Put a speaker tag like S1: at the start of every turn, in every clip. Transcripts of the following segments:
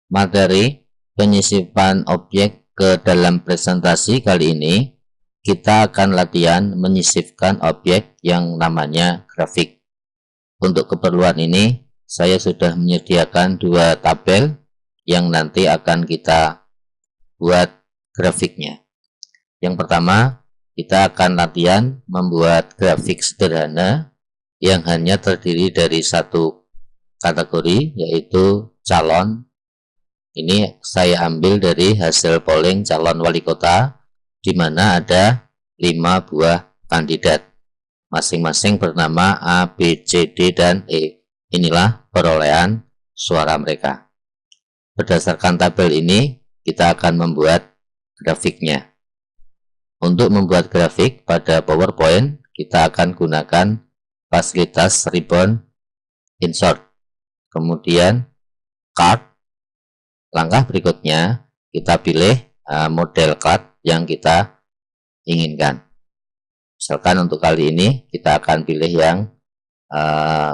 S1: materi penyisipan objek ke dalam presentasi kali ini kita akan latihan menyisipkan objek yang namanya grafik. Untuk keperluan ini saya sudah menyediakan dua tabel yang nanti akan kita buat grafiknya. Yang pertama, kita akan latihan membuat grafik sederhana yang hanya terdiri dari satu kategori, yaitu calon. Ini saya ambil dari hasil polling calon wali kota, di mana ada 5 buah kandidat, masing-masing bernama A, B, C, D, dan E. Inilah perolehan suara mereka. Berdasarkan tabel ini, kita akan membuat grafiknya. Untuk membuat grafik pada PowerPoint, kita akan gunakan fasilitas ribbon insert, kemudian card. Langkah berikutnya, kita pilih model card yang kita inginkan. Misalkan untuk kali ini kita akan pilih yang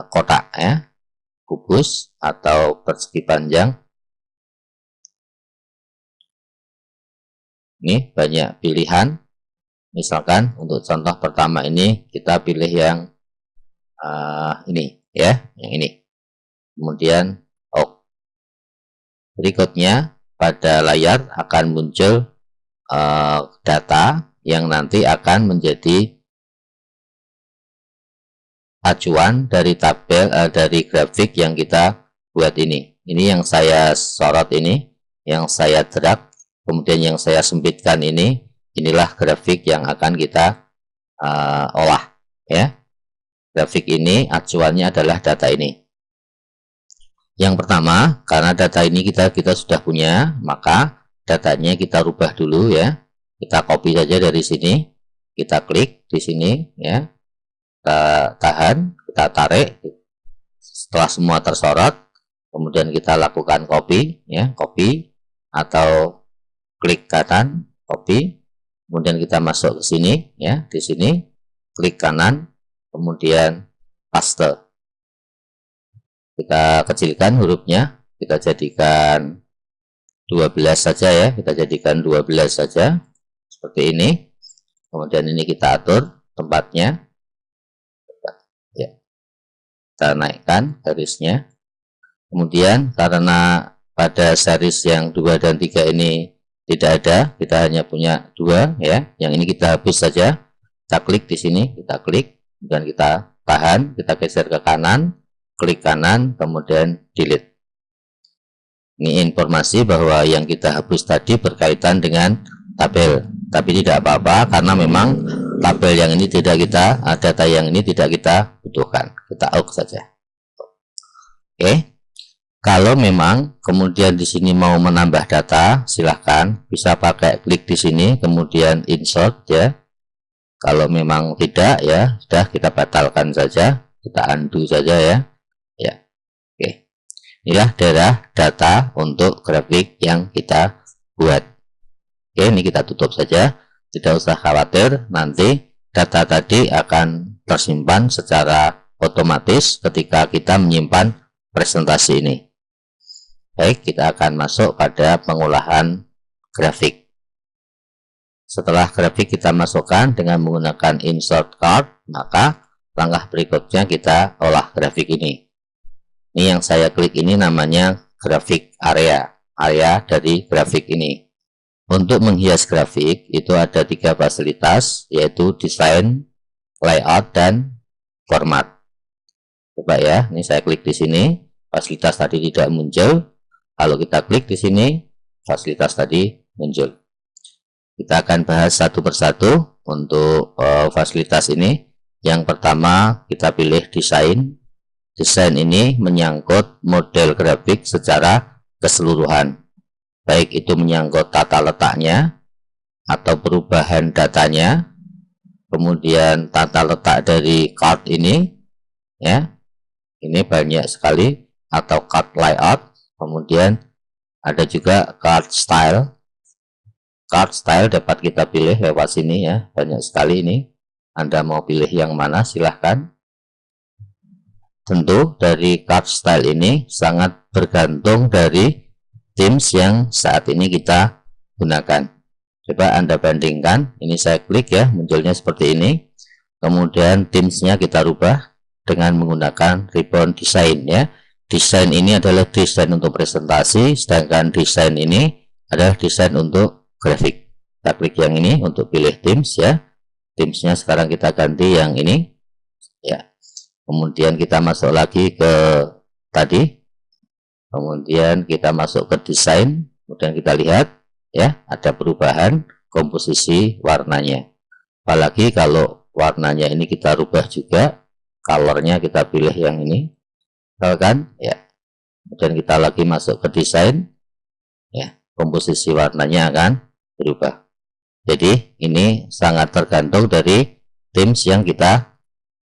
S1: kotak, ya, kubus atau persegi panjang. Ini banyak pilihan. Misalkan untuk contoh pertama ini kita pilih yang ini, ya, yang ini. Kemudian berikutnya pada layar akan muncul data yang nanti akan menjadi acuan dari tabel dari grafik yang kita buat ini. Ini yang saya sorot, ini yang saya drag, kemudian yang saya sempitkan ini. Inilah grafik yang akan kita olah, ya. Grafik ini acuannya adalah data ini. Yang pertama, karena data ini kita sudah punya, maka datanya kita rubah dulu, ya. Kita copy saja dari sini, kita klik di sini, ya. Kita tahan, kita tarik. Setelah semua tersorot, kemudian kita lakukan copy, ya, copy atau klik kanan, copy. Kemudian kita masuk ke sini, ya, di sini klik kanan, kemudian paste. Kita kecilkan hurufnya, kita jadikan 12 saja, ya, kita jadikan 12 saja seperti ini. Kemudian ini kita atur tempatnya, ya, kita naikkan garisnya. Kemudian karena pada series yang 2 dan 3 ini tidak ada, kita hanya punya 2, ya, yang ini kita hapus saja. Kita klik di sini, kita klik, dan kita tahan, kita geser ke kanan, klik kanan, kemudian delete. Ini informasi bahwa yang kita hapus tadi berkaitan dengan tabel, tapi tidak apa-apa karena memang tabel yang ini tidak kita, data yang ini tidak kita butuhkan, kita out saja. Oke, kalau memang kemudian di sini mau menambah data, silahkan bisa pakai klik di sini, kemudian insert, ya. Kalau memang tidak, ya sudah, kita batalkan saja, kita undo saja, ya. Ya, oke. Inilah daerah data untuk grafik yang kita buat. Oke, ini kita tutup saja. Tidak usah khawatir, nanti data tadi akan tersimpan secara otomatis ketika kita menyimpan presentasi ini. Baik, kita akan masuk pada pengolahan grafik. Setelah grafik kita masukkan dengan menggunakan insert card, maka langkah berikutnya kita olah grafik ini. Ini yang saya klik ini namanya grafik area, area dari grafik ini. Untuk menghias grafik itu ada 3 fasilitas, yaitu desain, layout, dan format. Coba, ya, ini saya klik di sini, fasilitas tadi tidak muncul. Kalau kita klik di sini, fasilitas tadi muncul. Kita akan bahas satu persatu untuk fasilitas ini. Yang pertama kita pilih desain. Desain ini menyangkut model grafik secara keseluruhan, baik itu menyangkut tata letaknya atau perubahan datanya, kemudian tata letak dari card ini, ya, ini banyak sekali, atau card layout. Kemudian ada juga card style. Card style dapat kita pilih lewat sini, ya, banyak sekali ini. Anda mau pilih yang mana silahkan. Tentu dari card style ini sangat bergantung dari themes yang saat ini kita gunakan. Coba Anda bandingkan, ini saya klik ya, munculnya seperti ini. Kemudian themesnya kita rubah dengan menggunakan ribbon design ya. Desain ini adalah desain untuk presentasi, sedangkan desain ini adalah desain untuk grafik. Kita klik yang ini untuk pilih themes ya. Themesnya sekarang kita ganti yang ini ya. Kemudian kita masuk lagi ke tadi. Kemudian kita masuk ke desain. Kemudian kita lihat ya, ada perubahan komposisi warnanya. Apalagi kalau warnanya ini kita rubah juga, colornya kita pilih yang ini, kan ya. Kemudian kita lagi masuk ke desain ya, komposisi warnanya akan berubah. Jadi ini sangat tergantung dari themes yang kita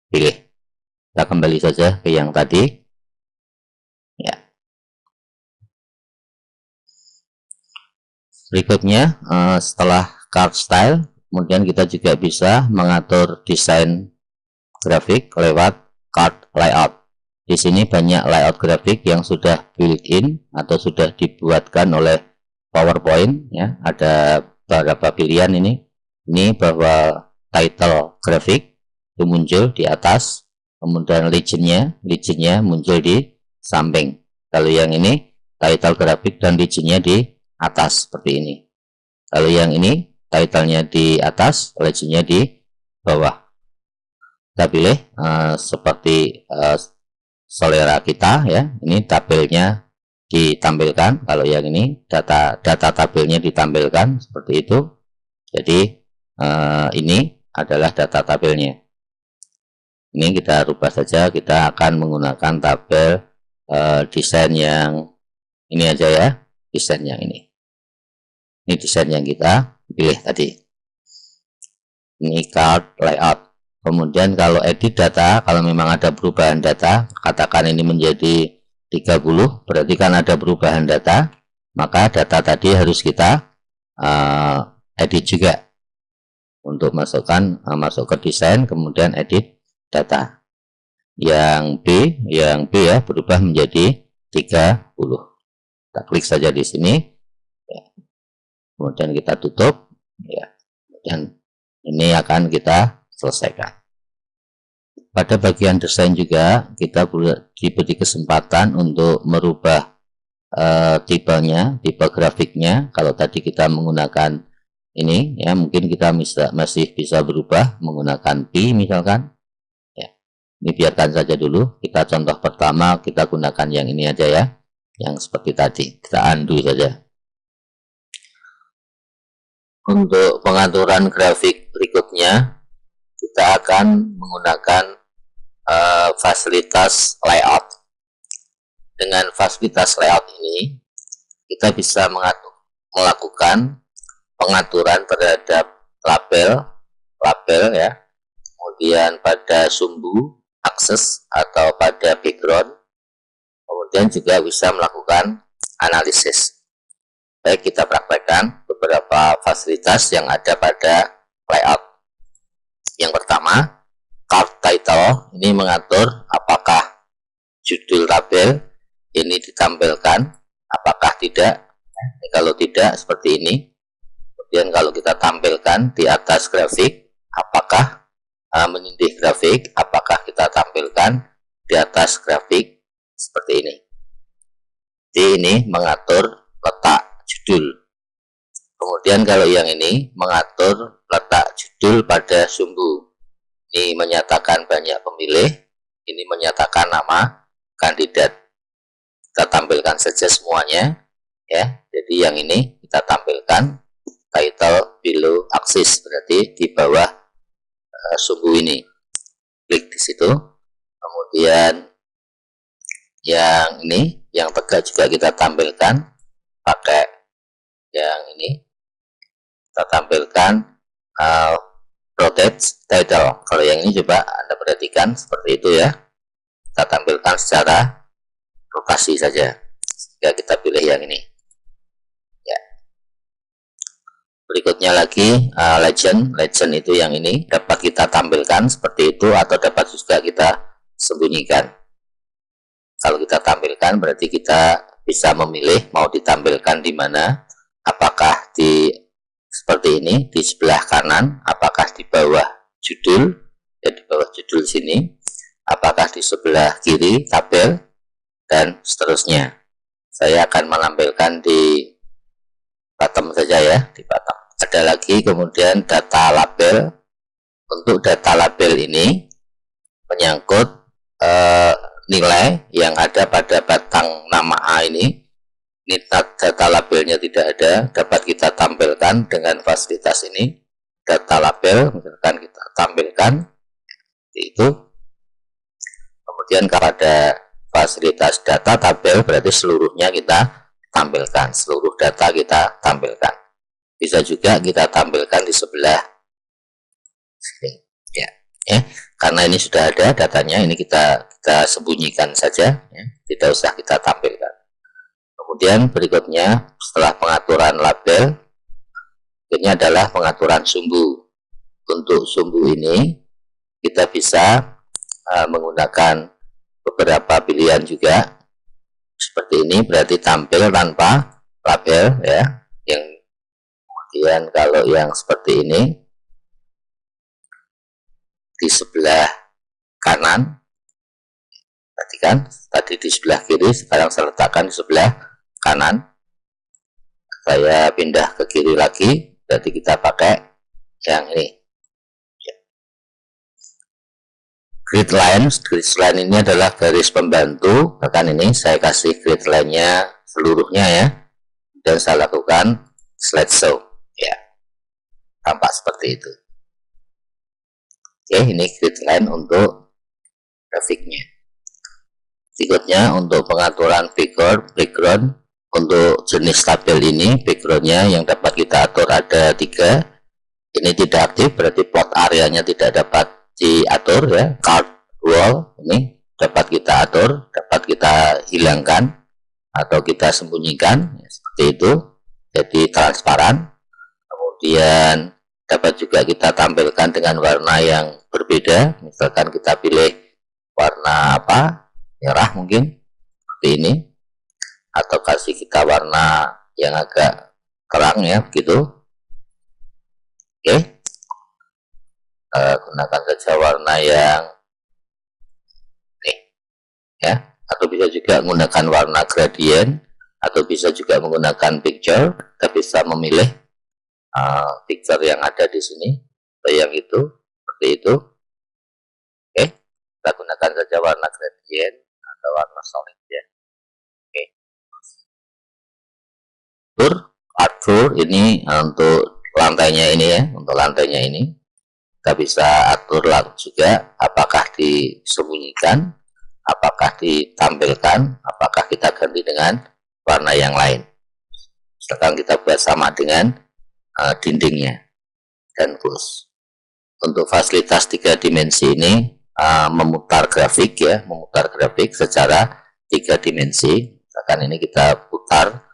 S1: pilih. Kita kembali saja ke yang tadi ya. Berikutnya setelah card style, kemudian kita juga bisa mengatur desain grafik lewat card layout. Di sini banyak layout grafik yang sudah built-in atau sudah dibuatkan oleh PowerPoint ya. Ada beberapa pilihan ini bahwa title grafik itu muncul di atas, kemudian legendnya muncul di samping. Kalau yang ini title grafik dan legendnya di atas seperti ini. Kalau yang ini titlenya di atas, legendnya di bawah. Kita pilih seperti selera kita ya. Ini tabelnya ditampilkan. Kalau yang ini data tabelnya ditampilkan seperti itu. Jadi ini adalah data tabelnya. Ini kita rubah saja. Kita akan menggunakan tabel desain yang ini aja ya. Desain yang ini. Ini desain yang kita pilih tadi. Ini card layout. Kemudian kalau edit data, kalau memang ada perubahan data, katakan ini menjadi 30, berarti kan ada perubahan data, maka data tadi harus kita edit juga. Untuk masuk ke desain, kemudian edit data. Yang B ya, berubah menjadi 30. Kita klik saja di sini. Ya. Kemudian kita tutup. Ya. Dan ini akan kita selesaikan. Pada bagian desain juga kita diberi kesempatan untuk merubah tipe grafiknya. Kalau tadi kita menggunakan ini ya, mungkin kita masih bisa berubah menggunakan P misalkan ya. Ini biarkan saja dulu. Kita contoh pertama kita gunakan yang ini aja ya, yang seperti tadi. Kita undo saja. Untuk pengaturan grafik berikutnya kita akan menggunakan fasilitas layout. Dengan fasilitas layout ini kita bisa melakukan pengaturan terhadap label ya, kemudian pada sumbu, akses atau pada background, kemudian juga bisa melakukan analisis. Baik, kita praktekkan beberapa fasilitas yang ada pada layout. Yang pertama, card title ini mengatur apakah judul tabel ini ditampilkan, apakah tidak. Kalau tidak, seperti ini. Kemudian kalau kita tampilkan di atas grafik, apakah menindih grafik, apakah kita tampilkan di atas grafik seperti ini. Jadi ini mengatur letak judul. Kemudian kalau yang ini mengatur letak judul pada sumbu. Ini menyatakan banyak pemilih, ini menyatakan nama kandidat. Kita tampilkan saja semuanya ya. Jadi yang ini kita tampilkan title below axis, berarti di bawah sumbu ini. Klik di situ. Kemudian yang ini, yang tegak juga kita tampilkan pakai yang ini. Kita tampilkan rotate title. Kalau yang ini coba Anda perhatikan seperti itu ya. Kita tampilkan secara rotasi saja. Sehingga kita pilih yang ini. Ya. Berikutnya lagi legend. Legend itu yang ini dapat kita tampilkan seperti itu atau dapat juga kita sembunyikan. Kalau kita tampilkan berarti kita bisa memilih mau ditampilkan di mana, apakah di seperti ini di sebelah kanan, apakah di bawah judul, ya di bawah judul sini, apakah di sebelah kiri tabel, dan seterusnya. Saya akan menampilkan di bottom saja ya, di bottom. Ada lagi kemudian data label. Untuk data label ini menyangkut nilai yang ada pada batang nama A ini. Ini data labelnya tidak ada, dapat kita tampilkan dengan fasilitas ini. Data label, misalkan kita tampilkan itu. Kemudian kepada fasilitas data tabel berarti seluruhnya kita tampilkan, seluruh data kita tampilkan. Bisa juga kita tampilkan di sebelah sini, ya. Karena ini sudah ada datanya, ini kita sembunyikan saja, ya. Tidak usah kita tampilkan. Kemudian berikutnya setelah pengaturan label, ini adalah pengaturan sumbu. Untuk sumbu ini kita bisa menggunakan beberapa pilihan juga. Seperti ini berarti tampil tanpa label ya. Yang kemudian kalau yang seperti ini di sebelah kanan, perhatikan tadi di sebelah kiri, sekarang saya letakkan di sebelah kanan. Saya pindah ke kiri lagi, berarti kita pakai yang ini. Grid line ini adalah garis pembantu. Bahkan ini saya kasih grid line-nya seluruhnya ya, dan saya lakukan slideshow ya, tampak seperti itu. Oke, ini grid line untuk grafiknya. Berikutnya untuk pengaturan background. Untuk jenis tabel ini backgroundnya yang dapat kita atur ada 3. Ini tidak aktif berarti plot areanya tidak dapat diatur ya. Card wall ini dapat kita atur, dapat kita hilangkan atau kita sembunyikan ya, seperti itu, jadi transparan. Kemudian dapat juga kita tampilkan dengan warna yang berbeda, misalkan kita pilih warna apa, merah mungkin seperti ini, atau kasih kita warna yang agak terang ya begitu. Oke, gunakan saja warna yang ini ya, atau bisa juga menggunakan warna gradient, atau bisa juga menggunakan picture. Kita bisa memilih picture yang ada di sini atau yang itu, seperti itu. Oke, kita gunakan saja warna gradient atau warna solid ya. Oke, atur ini untuk lantainya ini ya, untuk lantainya ini kita bisa atur juga apakah disembunyikan, apakah ditampilkan, apakah kita ganti dengan warna yang lain. Sekarang kita buat sama dengan dindingnya dan close. Untuk fasilitas 3 dimensi ini memutar grafik ya, memutar grafik secara 3 dimensi. Misalkan ini kita putar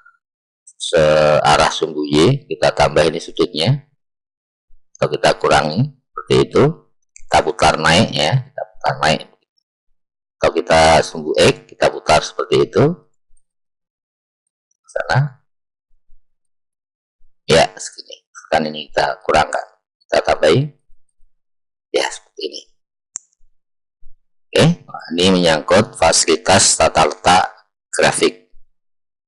S1: searah sumbu Y, kita tambah ini sudutnya atau kita kurangi seperti itu, kita putar naik ya, kita putar naik, atau kita sumbu X kita putar seperti itu sana ya, segini. Kan ini kita kurangkan, kita tambahi ya seperti ini. Oke, ini menyangkut fasilitas tata letak grafik.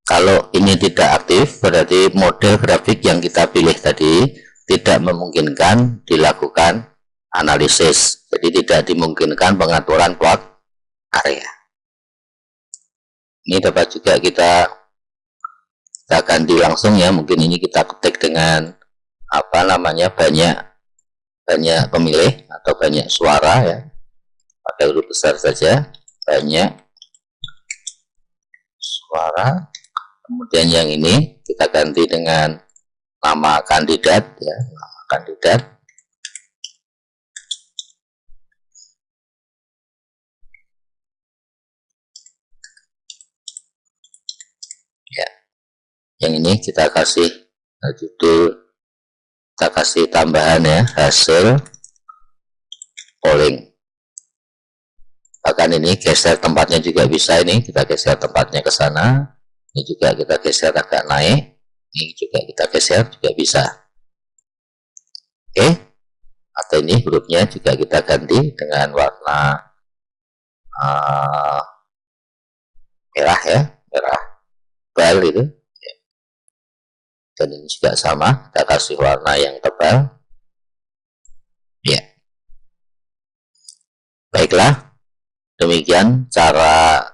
S1: Kalau ini tidak aktif, berarti model grafik yang kita pilih tadi tidak memungkinkan dilakukan analisis. Jadi tidak dimungkinkan pengaturan plot area. Ini dapat juga kita ganti langsung ya. Mungkin ini kita ketik dengan apa namanya, banyak pemilih atau banyak suara ya. Pakai huruf besar saja, banyak suara. Kemudian yang ini kita ganti dengan nama kandidat ya, nama kandidat. Ya. Yang ini kita kasih judul, kita kasih tambahan ya, hasil polling. Bahkan ini geser tempatnya juga bisa, ini kita geser tempatnya ke sana. Ini juga kita geser agak naik, ini juga kita geser juga bisa. Oke, atau ini hurufnya juga kita ganti dengan warna merah ya, merah tebal itu. Dan ini juga sama, kita kasih warna yang tebal. Ya, baiklah, demikian cara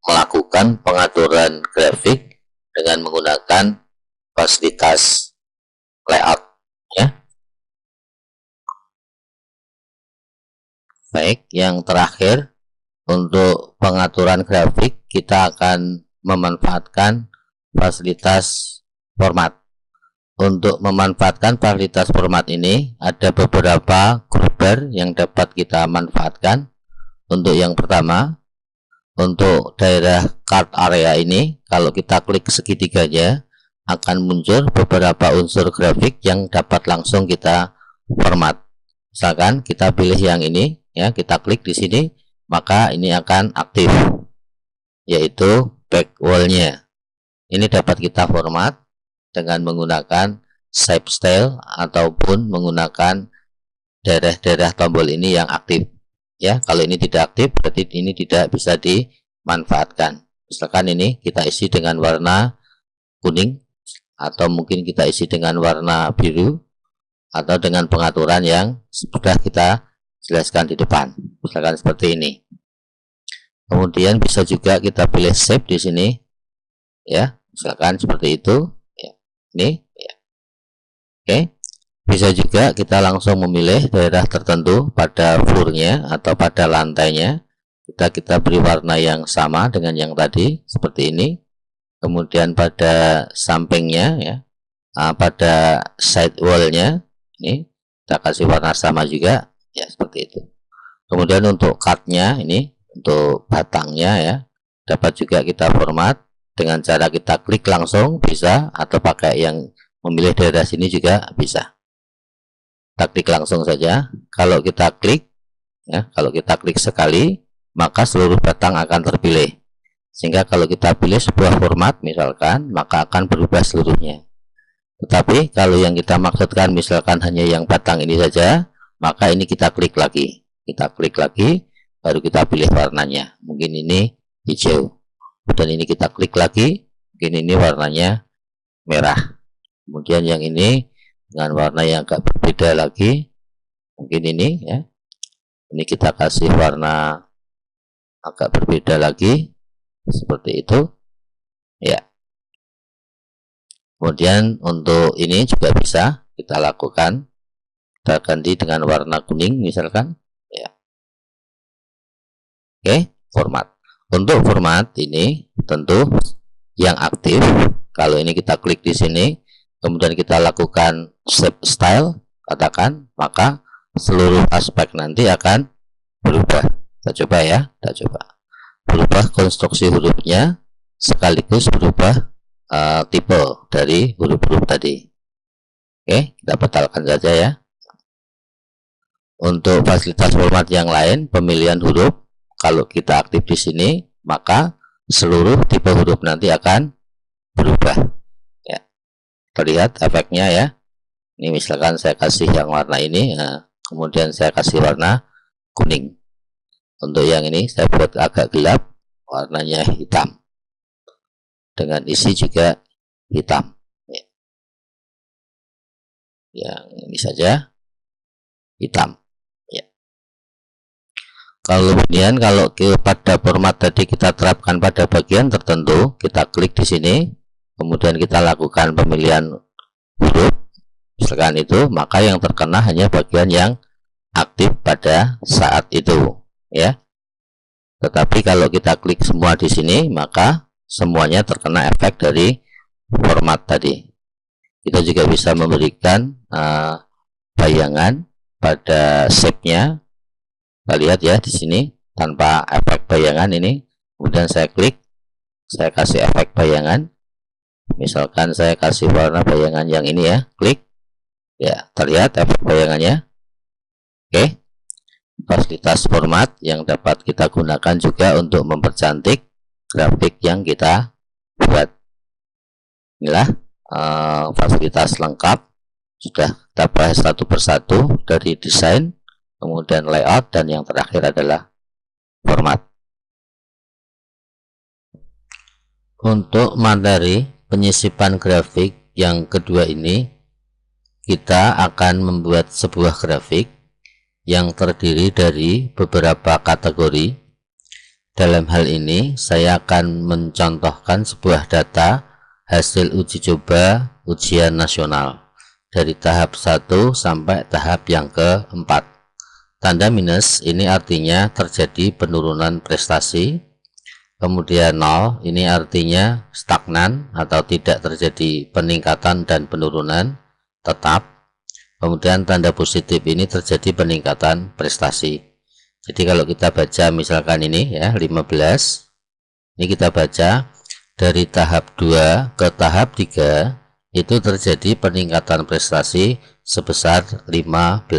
S1: melakukan pengaturan grafik dengan menggunakan fasilitas layout ya. Baik, yang terakhir untuk pengaturan grafik kita akan memanfaatkan fasilitas format. Untuk memanfaatkan fasilitas format ini ada beberapa gruper yang dapat kita manfaatkan. Untuk yang pertama, untuk daerah card area ini, kalau kita klik segitiganya akan muncul beberapa unsur grafik yang dapat langsung kita format. Misalkan kita pilih yang ini ya, kita klik di sini, maka ini akan aktif, yaitu back wall-nya. Ini dapat kita format dengan menggunakan shape style ataupun menggunakan daerah-daerah tombol ini yang aktif ya. Kalau ini tidak aktif berarti ini tidak bisa dimanfaatkan. Misalkan ini kita isi dengan warna kuning, atau mungkin kita isi dengan warna biru, atau dengan pengaturan yang sudah kita jelaskan di depan, misalkan seperti ini. Kemudian bisa juga kita pilih shape di sini ya, misalkan seperti itu ya. Ini ya. Oke, bisa juga kita langsung memilih daerah tertentu pada floor-nya atau pada lantainya. Kita beri warna yang sama dengan yang tadi seperti ini. Kemudian pada sampingnya ya, pada side wall-nya ini kita kasih warna sama juga ya, seperti itu. Kemudian untuk cut-nya ini, untuk batangnya ya, dapat juga kita format dengan cara kita klik langsung bisa, atau pakai yang memilih daerah sini juga bisa. Kita klik langsung saja. Kalau kita klik ya, kalau kita klik sekali maka seluruh batang akan terpilih, sehingga kalau kita pilih sebuah format misalkan, maka akan berubah seluruhnya. Tetapi kalau yang kita maksudkan misalkan hanya yang batang ini saja, maka ini kita klik lagi, baru kita pilih warnanya. Mungkin ini hijau, dan ini kita klik lagi, mungkin ini warnanya merah. Kemudian yang ini dengan warna yang agak berbeda lagi, mungkin ini ya, ini kita kasih warna agak berbeda lagi seperti itu ya. Kemudian untuk ini juga bisa kita lakukan, kita ganti dengan warna kuning misalkan ya. Oke, format. Untuk format ini tentu yang aktif, kalau ini kita klik di sini kemudian kita lakukan shape style katakan, maka seluruh aspek nanti akan berubah. Kita coba ya, kita coba berubah konstruksi hurufnya sekaligus berubah tipe dari huruf-huruf tadi. Oke, kita batalkan saja ya. Untuk fasilitas format yang lain, pemilihan huruf, kalau kita aktif di sini maka seluruh tipe huruf nanti akan berubah ya. Terlihat efeknya ya. Ini misalkan saya kasih yang warna ini, nah, kemudian saya kasih warna kuning. Untuk yang ini saya buat agak gelap, warnanya hitam, dengan isi juga hitam ya. Yang ini saja hitam ya. Kalau kemudian kalau pada format tadi kita terapkan pada bagian tertentu, kita klik di sini kemudian kita lakukan pemilihan huruf misalkan itu, maka yang terkena hanya bagian yang aktif pada saat itu ya. Tetapi kalau kita klik semua di sini maka semuanya terkena efek dari format tadi. Kita juga bisa memberikan bayangan pada shape-nya. Kita lihat ya di sini tanpa efek bayangan ini. Kemudian saya klik, saya kasih efek bayangan. Misalkan saya kasih warna bayangan yang ini ya, klik. Ya, terlihat efek bayangannya. Oke. Fasilitas format yang dapat kita gunakan juga untuk mempercantik grafik yang kita buat. Inilah fasilitas lengkap, sudah kita bahas satu persatu, dari desain, kemudian layout, dan yang terakhir adalah format. Untuk materi penyisipan grafik yang kedua ini, kita akan membuat sebuah grafik yang terdiri dari beberapa kategori. Dalam hal ini, saya akan mencontohkan sebuah data hasil uji coba ujian nasional dari tahap 1 sampai tahap yang keempat. Tanda minus ini artinya terjadi penurunan prestasi. Kemudian 0 ini artinya stagnan atau tidak terjadi peningkatan dan penurunan tetap. Kemudian tanda positif ini terjadi peningkatan prestasi. Jadi kalau kita baca misalkan ini ya 15, ini kita baca dari tahap 2 ke tahap 3 itu terjadi peningkatan prestasi sebesar 15%.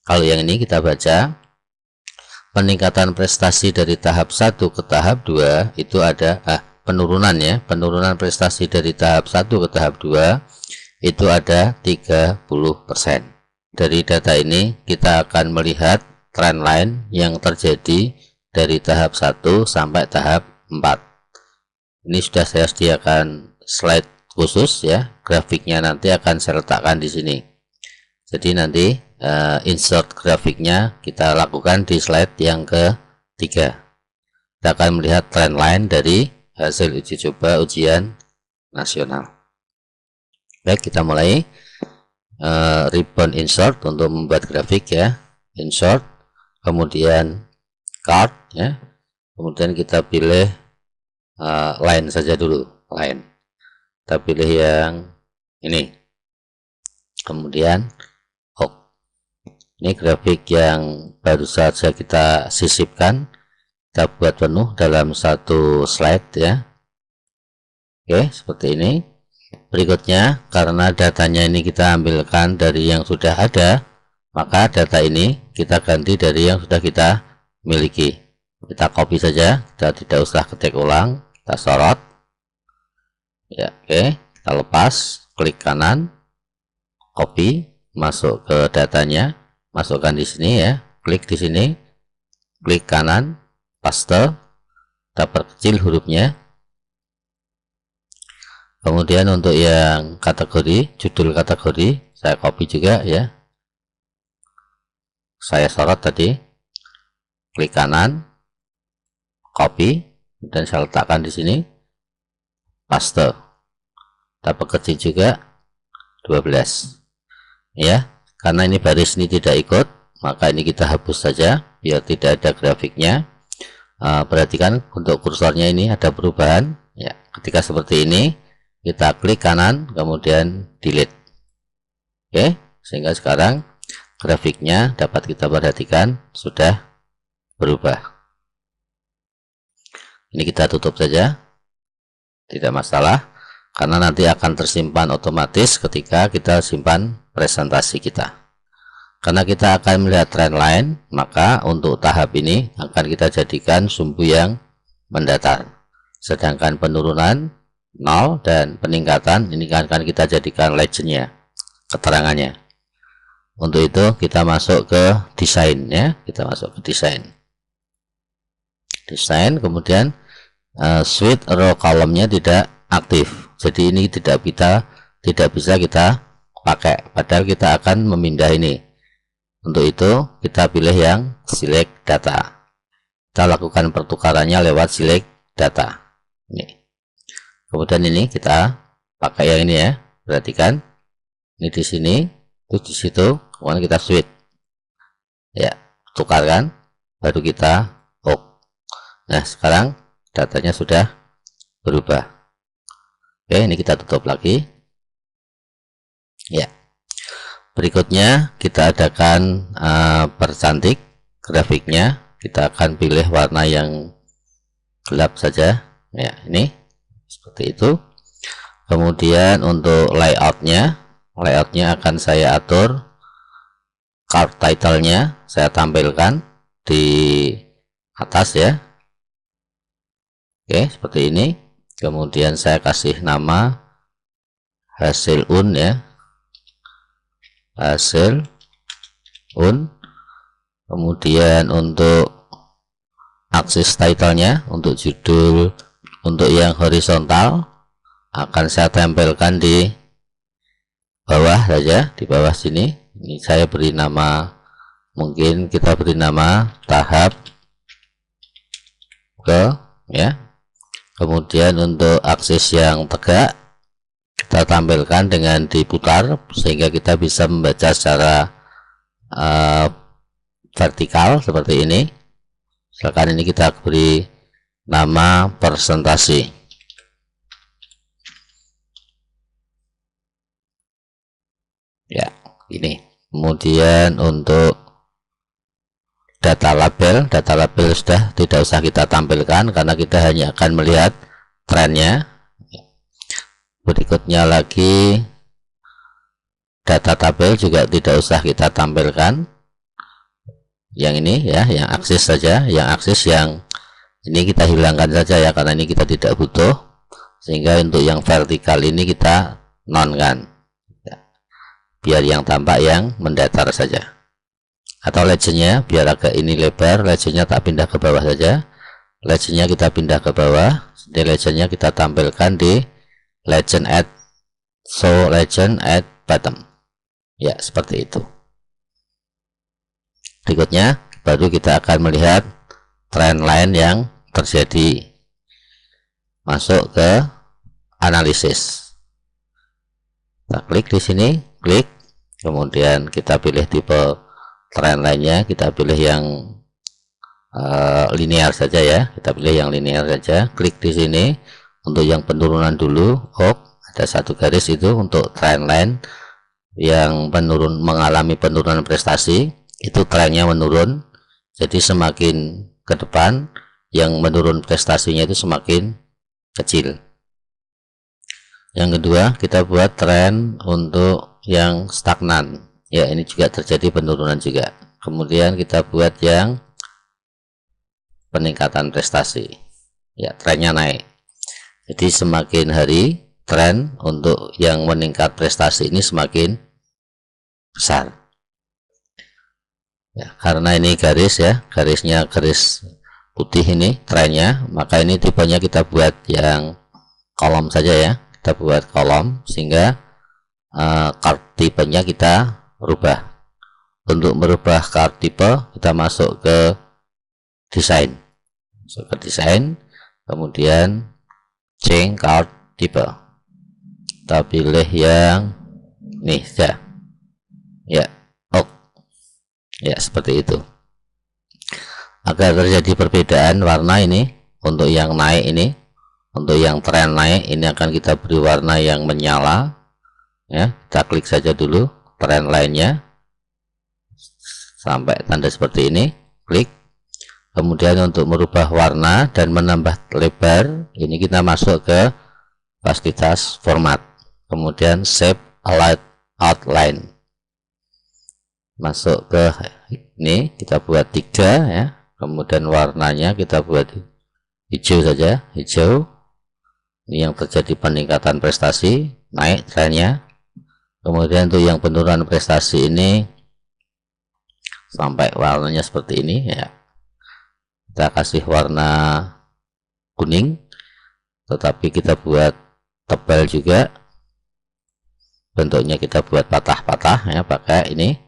S1: Kalau yang ini kita baca peningkatan prestasi dari tahap 1 ke tahap 2 itu ada penurunan ya, penurunan prestasi dari tahap 1 ke tahap 2 itu ada 30%. Dari data ini kita akan melihat trend line yang terjadi dari tahap 1 sampai tahap 4. Ini sudah saya sediakan slide khusus ya, grafiknya nanti akan saya letakkan di sini. Jadi nanti insert grafiknya kita lakukan di slide yang ketiga. Kita akan melihat trend line dari hasil uji coba ujian nasional. Baik, kita mulai. Ribbon insert untuk membuat grafik ya, insert, kemudian card ya, kemudian kita pilih line saja dulu, line, kita pilih yang ini, kemudian ini grafik yang baru saja kita sisipkan, kita buat penuh dalam satu slide ya. Oke, seperti ini. Berikutnya, karena datanya ini kita ambilkan dari yang sudah ada, maka data ini kita ganti dari yang sudah kita miliki. Kita copy saja, kita tidak usah ketik ulang, kita sorot ya. Oke, kita lepas, klik kanan, copy, masuk ke datanya, masukkan di sini ya, klik di sini, klik kanan, paste, kita perkecil hurufnya. Kemudian untuk yang kategori, judul kategori, saya copy juga ya, saya sorot tadi, klik kanan, copy, dan saya letakkan di sini, paste, kita perkecil juga 12 ya. Karena ini baris ini tidak ikut, maka ini kita hapus saja biar tidak ada grafiknya. Perhatikan untuk kursornya ini ada perubahan ya. Ketika seperti ini kita klik kanan kemudian delete. Oke, sehingga sekarang grafiknya dapat kita perhatikan sudah berubah. Ini kita tutup saja, tidak masalah, karena nanti akan tersimpan otomatis ketika kita simpan presentasi kita. Karena kita akan melihat trend line, maka untuk tahap ini akan kita jadikan sumbu yang mendatar. Sedangkan penurunan 0 dan peningkatan ini akan kita jadikan legendnya, keterangannya. Untuk itu kita masuk ke desain ya, kita masuk ke desain. Desain, kemudian switch row column-nya tidak aktif. Jadi ini tidak bisa kita pakai, padahal kita akan memindah ini. Untuk itu kita pilih yang select data, kita lakukan pertukarannya lewat select data ini. Kemudian ini kita pakai yang ini ya, perhatikan ini di sini, itu di situ, kemudian kita switch ya, tukarkan, baru kita nah sekarang datanya sudah berubah. Oke, ini kita tutup lagi ya. Berikutnya kita adakan percantik grafiknya. Kita akan pilih warna yang gelap saja ya, ini seperti itu. Kemudian untuk layoutnya akan saya atur, card title-nya saya tampilkan di atas ya. Oke, seperti ini. kemudian saya kasih nama hasil ya, hasil kemudian untuk aksis title-nya, untuk judul, untuk yang horizontal akan saya tempelkan di bawah saja, di bawah sini. Ini saya beri nama, mungkin kita beri nama tahap ya. Kemudian untuk aksis yang tegak kita tampilkan dengan diputar sehingga kita bisa membaca secara vertikal seperti ini. Misalkan ini kita beri nama presentasi. Ya, ini. Kemudian untuk data label sudah tidak usah kita tampilkan karena kita hanya akan melihat trennya. Berikutnya lagi data tabel juga tidak usah kita tampilkan. Yang ini ya, yang aksis saja, yang aksis yang ini kita hilangkan saja ya, karena ini kita tidak butuh. Sehingga untuk yang vertikal ini kita nonkan ya, biar yang tampak yang mendatar saja. Atau legendnya biar agak ini lebar, legendnya tak pindah ke bawah saja, legendnya kita pindah ke bawah. Di legendnya kita tampilkan di legend at show legend at bottom ya, seperti itu. Berikutnya baru kita akan melihat trend line yang terjadi. Masuk ke analisis, kita klik di sini, klik, kemudian kita pilih tipe trend line-nya, kita pilih yang linear saja ya, kita pilih yang linear saja, klik di sini. Untuk yang penurunan dulu, ada satu garis itu untuk trend line yang mengalami penurunan prestasi, itu trennya menurun. Jadi semakin ke depan yang menurun prestasinya itu semakin kecil. Yang kedua, kita buat tren untuk yang stagnan ya, ini juga terjadi penurunan juga. Kemudian kita buat yang peningkatan prestasi ya, trennya naik. Jadi semakin hari tren untuk yang meningkat prestasi ini semakin besar ya, karena ini garis ya, garisnya garis putih ini trennya, maka ini tipenya kita buat yang kolom saja ya, kita buat kolom sehingga tipenya kita rubah. Untuk merubah chart tipe kita masuk ke desain, kemudian change chart tipe, kita pilih yang nih ya, ya seperti itu. Agar terjadi perbedaan warna ini, untuk yang naik ini, untuk yang tren naik ini akan kita beri warna yang menyala ya. Kita klik saja dulu tren lainnya sampai tanda seperti ini, klik. Kemudian untuk merubah warna dan menambah lebar ini kita masuk ke fasilitas format, kemudian shape outline, masuk ke ini kita buat 3 ya, kemudian warnanya kita buat hijau saja, hijau. Ini yang terjadi peningkatan prestasi, naik trennya. Kemudian untuk yang penurunan prestasi ini sampai warnanya seperti ini ya, kita kasih warna kuning, tetapi kita buat tebal juga, bentuknya kita buat patah-patah ya, pakai ini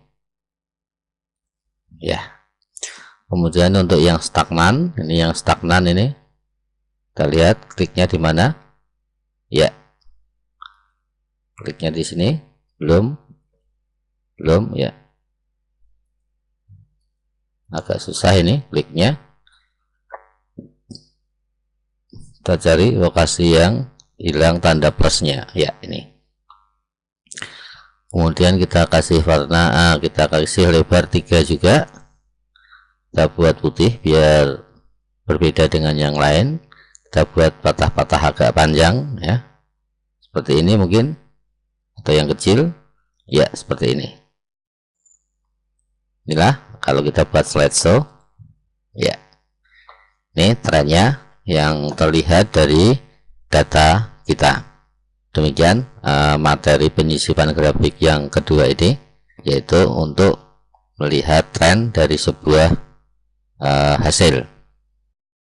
S1: ya. Kemudian untuk yang stagnan, ini yang stagnan ini kita lihat kliknya di mana ya, kliknya di sini, belum ya, agak susah ini kliknya. Kita cari lokasi yang hilang tanda plusnya ya, ini. Kemudian kita kasih warna, kita kasih lebar 3 juga, kita buat putih biar berbeda dengan yang lain. Kita buat patah-patah agak panjang ya, seperti ini mungkin, atau yang kecil ya, seperti ini. Inilah kalau kita buat slideshow ya, ini trennya yang terlihat dari data kita. Demikian materi penyisipan grafik yang kedua ini, yaitu untuk melihat tren dari sebuah hasil.